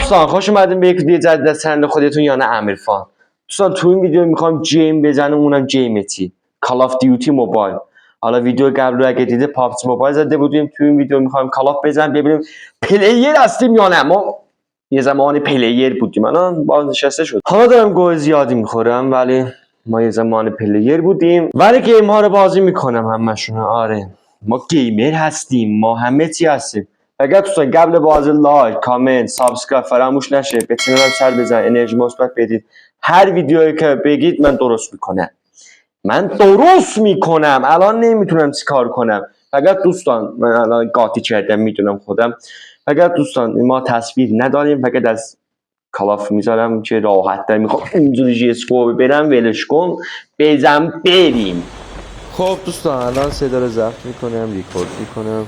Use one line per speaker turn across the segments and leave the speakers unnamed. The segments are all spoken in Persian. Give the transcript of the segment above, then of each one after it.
دوستان خوش اومدین به یک ویدیو جدید از چنل خودتون یا نه امیرفان. دوستان تو این ویدیو میخوایم جیم بزنیم، اونم جیمتی کال آف دیوتی موبایل. حالا ویدیو قبل رو اگه دیده پابجی موبایل زده بودیم، تو این ویدیو میخوایم کال آف بزنیم ببینیم پلیر هستیم یا نه. ما یه زمانی پلیر بودیم الان بازنشسته شد. حالا دارم گوه زیادی میخورم ولی ما یه زمان پلیر بودیم ولی گیم ها رو بازی میکنم همشون. آره ما گیمر هستیم، ما همه چی هستیم. اگر دوستان قبل بازی لایک، کامنت، سابسکرایب فراموش نشه. به چنلم سر بزن، انرژی مثبت بدید. هر ویدیویی که بگید من درست میکنم. الان نمیتونم چیکار کنم. فقط دوستان من الان قاطی کردم، میدونم خودم. فقط دوستان ما تصویر نداریم، فقط از کلاف میذارم که راحت تر. میخوام اینجوری جسکو برم ولش کن بزن بریم. خب دوستان الان صدا رو ضبط میکنم، ریکورد میکنم،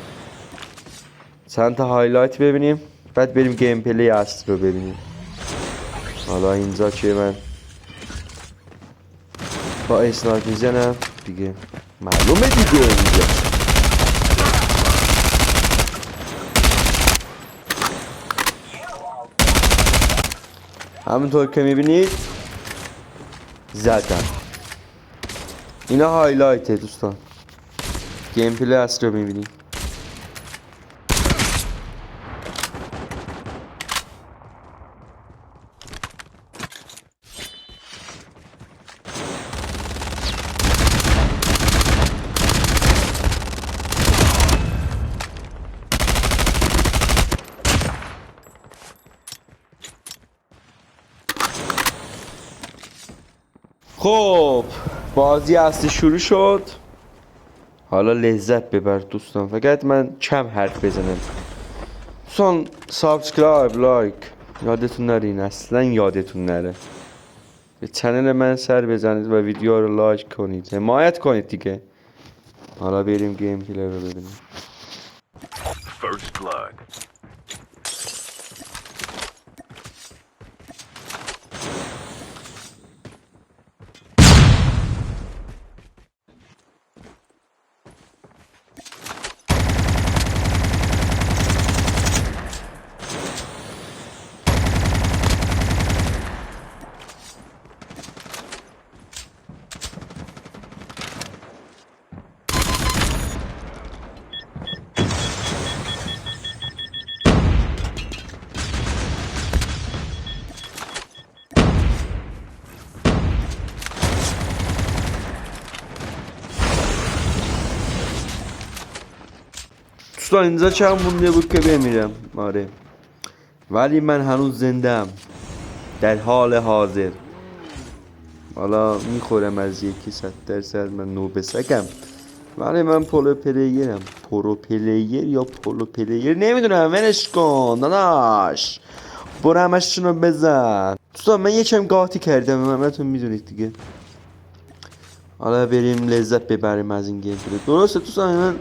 چند تا هایلایت ببینیم بعد بریم گیم پلی اصلی رو ببینیم. حالا اینجا که من با اسنایپ میزنم دیگه معلومه دیگه. اینجا همونطور که میبینید زدم. اینا هایلایته دوستان، گیم پلی اصلی رو میبینیم. خب بازی اصلی شروع شد. حالا لذت ببر دوستان، فقط من کم حرف بزنم. دوستان سابسکرایب، لایک یادتون نرین، اصلا یادتون نره. به چنل من سر بزنید و ویدیو رو لایک کنید، حمایت کنید دیگه. حالا بریم گیم پلی رو ببینیم. First blood. دوستان اینجا چند مونده بود که بمیرم. آره ولی من هنوز زندم در حال حاضر. حالا میخورم از 100% من نوبسکم ولی من پرو پلیرم. پرو پلیر یا پرو پلیر نمیدونم، ولش کن داداش، برو همشون رو بزن. دوستان من یکم قاطی کردم، همتون میدونید دیگه. حالا بریم لذت ببریم از این گیم پلی. درسته دوستان من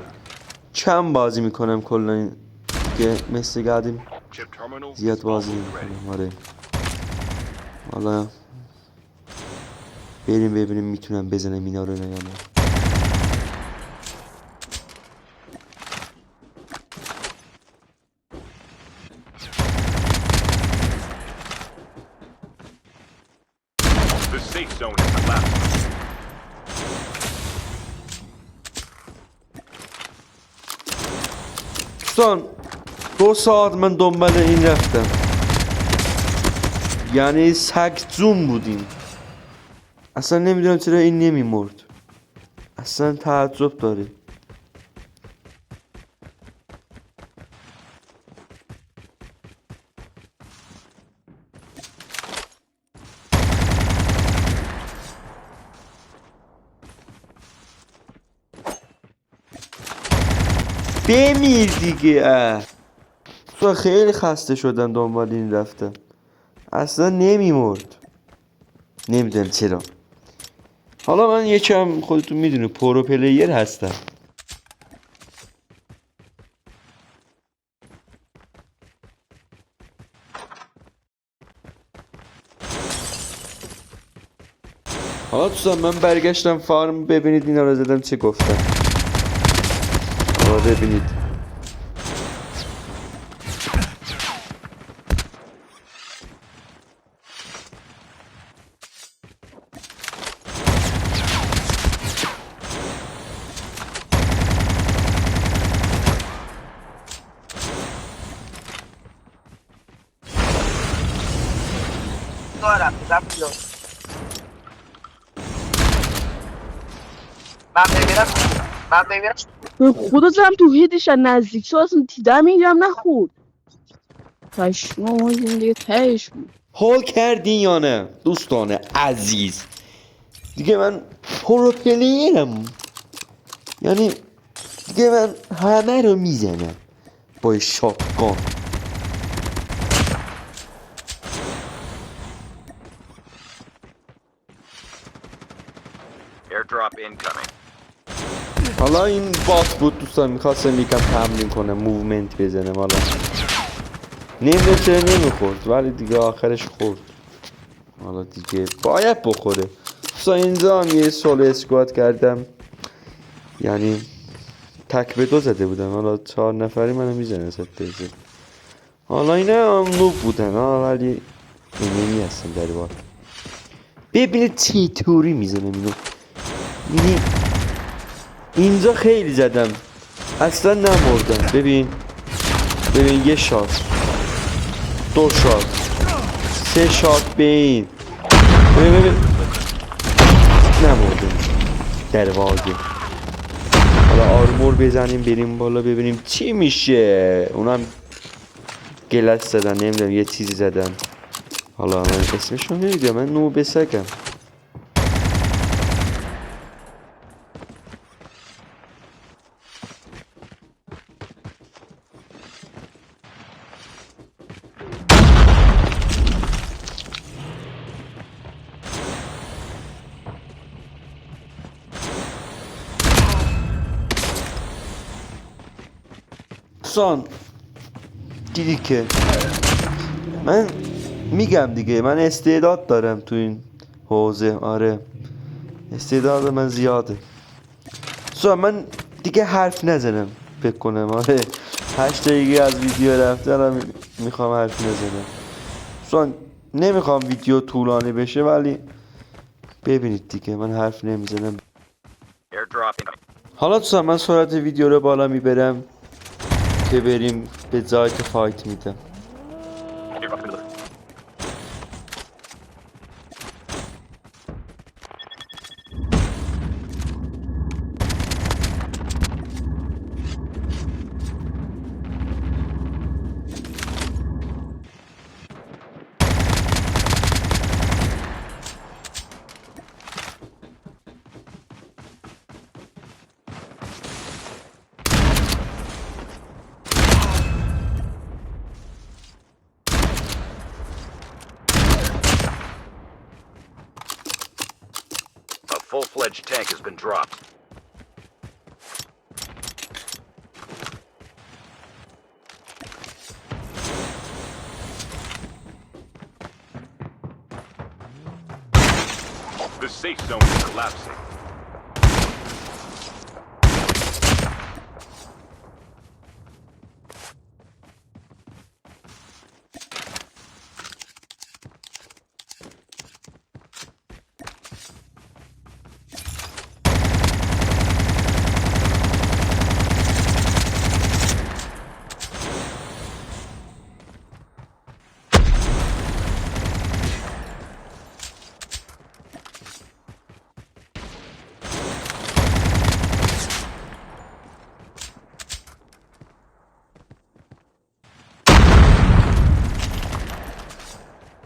کم بازی میکنم کلا که مثل قدیم زیاد بازی میکنم. آره حالا بریم ببینیم میتونم بزنم اینا رو یا نه. دوستان 2 ساعت من دنبال این رفتم، یعنی سگزون بودیم. اصلا نمیدونم چرا این نمیمرد، اصلا تعجب داره. بمیر دیگه. تو خیلی خسته شدم دنبال این رفتم، اصلا نمیمرد، نمیدونم چرا. حالا من یکم خودتون میدونه پرو پلیر هستم. حالا دوستان من برگشتم فارم، ببینید اینا رو زدم چه گفتم. حالا ببینید
دارم بزن بیاد من بمیرم
به خدا زدم تو هیدش از نزدیک تو اصلا دیدم میگم نخورد پشمام این دیگه تهش بود.
حال کردین یا نه دوستان عزیز؟ دیگه من پرو پلیرم، یعنی دیگه من همه رو میزنم با شاتگان.
Airdrop incoming.
حالا این بات بود دوستان، میخواستم یکم تمرین کنم موومنت بزنم. حالا نمیشه نمیخورد ولی دیگه آخرش خورد. حالا دیگه باید بخوره. دوستان اینجا هم یه سولو اسکواد کردم، یعنی تک به دو زده بودم. حالا 4 نفری منو میزنه ستیزه. حالا اینا هم نوب بودن ولی اینمی هستن در بار. ببینید چطوری میزنم اینو. یعنی اینجا خیلی زدم اصلا نمردم. ببین یه شات، 2 شات، 3 شات به این. ببین نمردم در واقع. حالا آرمور بزنیم بریم بالا ببینیم چی میشه. اونم گلس زدن، نمیدونم یه چیزی زدن. حالا من اسمشو نمیدونم، من نو بسکم. دوستان دیدی که من میگم دیگه من استعداد دارم تو این حوزه. آره استعداد من زیاده. من دیگه حرف نزنم فکر کنم. آره 8 دقیقه از ویدیو رفته، الان میخوام حرف نزنم. نمیخوام ویدیو طولانی بشه ولی ببینید دیگه من حرف نمیزنم.
Airdrop incoming.
حالا من سرعت ویدیو رو بالا میبرم که بریم به جای که فایت میدم.
Airdrop delivered. A full-fledged tank has been dropped. The safe zone is collapsing.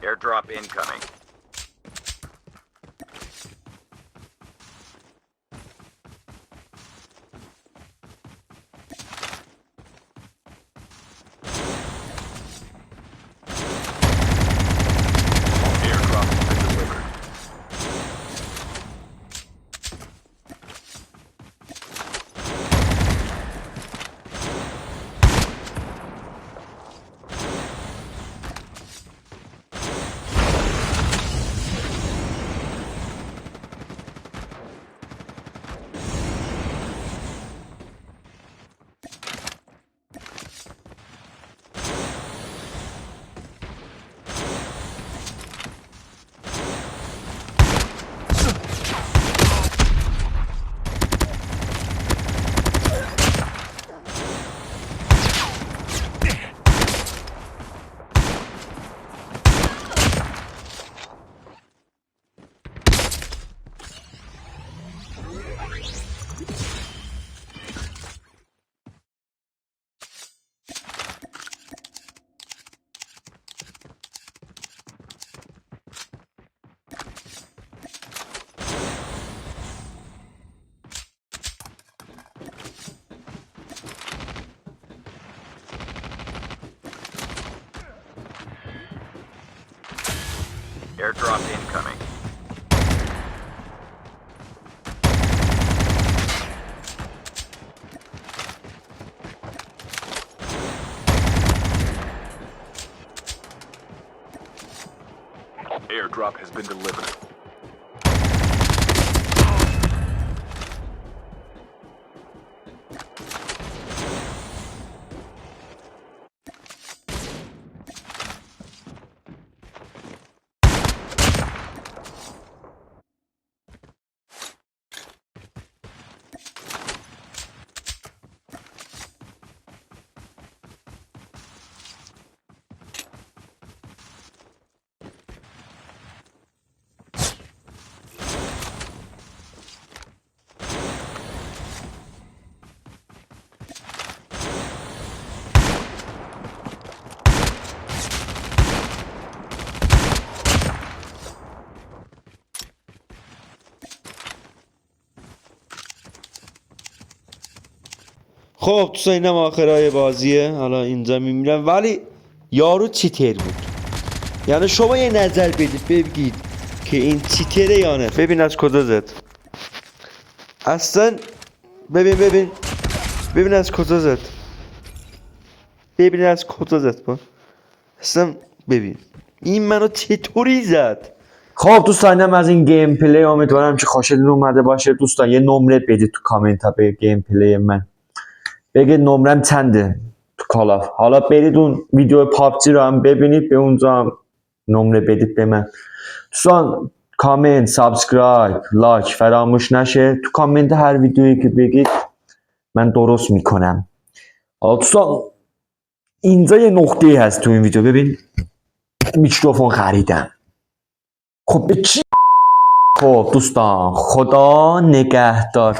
Airdrop incoming. Airdrop has been delivered. Airdrop incoming. Airdrop has been delivered.
خب دوستان اینم آخرای بازیه. حالا اینجا میمیرم ولی یارو چیتر بود. یعنی شما یه نظر بدید بگید که این چیتره یا نه. ببین از کجا زد اصلا. ببین از کجا زد. ببین از کجا زد با اصلا. ببین این منو چطوری زد. خب دوستان اینم از این گیم پلی. امیدوارم که خوشتون اومده باشه. دوستان یه نمره بدید تو کامنت ها به گیم پلی من. بگید نمرم چنده تو کالاف. حالا برید اون ویدیو پابجی رو هم ببینید به اونجا هم نمره بدید به من. دوستان کامنت سابسکرایب لایک فراموش نشه. تو کامنت هر ویدیویی که بگید من درست میکنم. حالا دوستان اینجا یه نقطه هست تو این ویدیو. ببین میکروفون خریدم. خب به چی؟ خب دوستان خدا نگهدار.